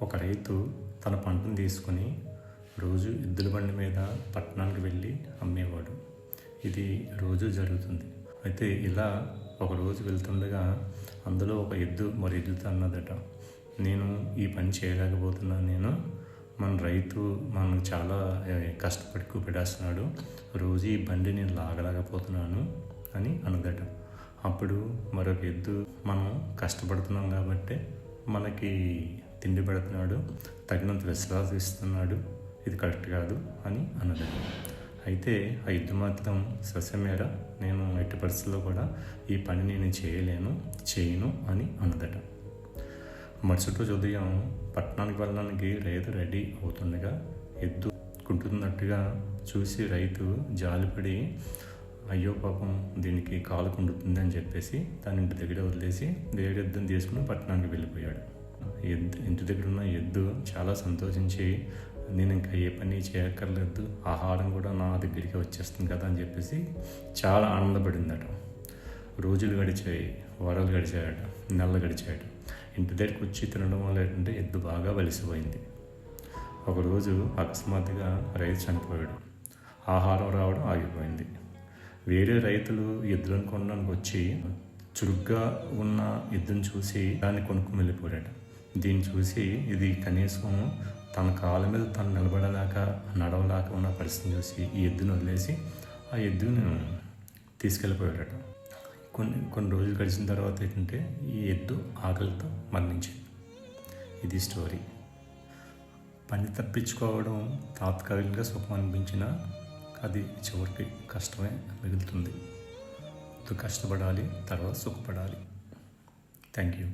ఒక రైతు తన పంటను తీసుకొని రోజు ఎద్దుల బండి మీద పట్టణానికి వెళ్ళి అమ్మేవాడు. ఇది రోజు జరుగుతుంది. అయితే ఇలా ఒకరోజు వెళ్తుండగా అందులో ఒక ఎద్దు మరి ఎద్దుతో అన్నదట, నేను ఈ పని చేయలేకపోతున్నాను, మన రైతు మనకు చాలా కష్టపడి కూపెడేస్తున్నాడు, రోజు ఈ బండి నేను లాగలేకపోతున్నాను అని అన్నదట. అప్పుడు మరొక ఎద్దు, మనం కష్టపడుతున్నాం కాబట్టి మనకి తిండి పెడుతున్నాడు, తగినంత విశ్వాసం ఇస్తున్నాడు, ఇది కరెక్ట్ కాదు అని అన్నదట. అయితే ఆ ఎద్దు మాత్రం సస్యమేర, నేను ఎట్టి పరిస్థితుల్లో కూడా ఈ పని నేను చేయను అని అన్నదట. మరుసటి రోజు ఉదయం పట్టణానికి వెళ్ళడానికి రైతు రెడీ అవుతుండగా ఎద్దు కుంటున్నట్టుగా చూసి రైతు జాలిపడి, అయ్యో పాపం దీనికి కాలు కుండుతుంది అని చెప్పేసి తన ఇంటి దగ్గర వదిలేసి వేరే ఎద్దుని తీసుకుని పట్టణానికి వెళ్ళిపోయాడు. ఇంటి దగ్గర ఉన్న ఎద్దు చాలా సంతోషించి, నేను ఇంకా ఏ పని చేయక్కర్లేదు, ఆహారం కూడా నా దగ్గరికి వచ్చేస్తుంది కదా అని చెప్పేసి చాలా ఆనందపడిందట. రోజులు గడిచాయి, వారాలు గడిచాయట, నెలలు గడిచాయట. ఇంటి దగ్గరికి వచ్చి తినడం వల్ల ఏంటంటే ఎద్దు బాగా వలిసిపోయింది. ఒకరోజు అకస్మాత్తుగా రైతు చనిపోయాడు. ఆహారం రావడం ఆగిపోయింది. వేరే రైతులు ఎద్దులను కొనడానికి వచ్చి చురుగ్గా ఉన్న ఎద్దును చూసి దాన్ని కొనుక్కుని వెళ్ళిపోయాడు. దీన్ని చూసి ఇది కనీసం తన కాళ్ళ మీద తను నిలబడలేక నడవలేక ఉన్న పరిస్థితిని చూసి ఈ ఎద్దును వదిలేసి ఆ ఎద్దును తీసుకెళ్ళిపోయాడట. కొన్ని రోజులు గడిచిన తర్వాత ఏంటంటే ఈ ఎద్దు ఆకలితో మరణించింది. ఇది స్టోరీ. పని తప్పించుకోవడం తాత్కాలికంగా సుఖం అనిపించినా అది చివరికి కష్టమే మిగులుతుంది. కష్టపడాలి, తర్వాత సుఖపడాలి. Thank you.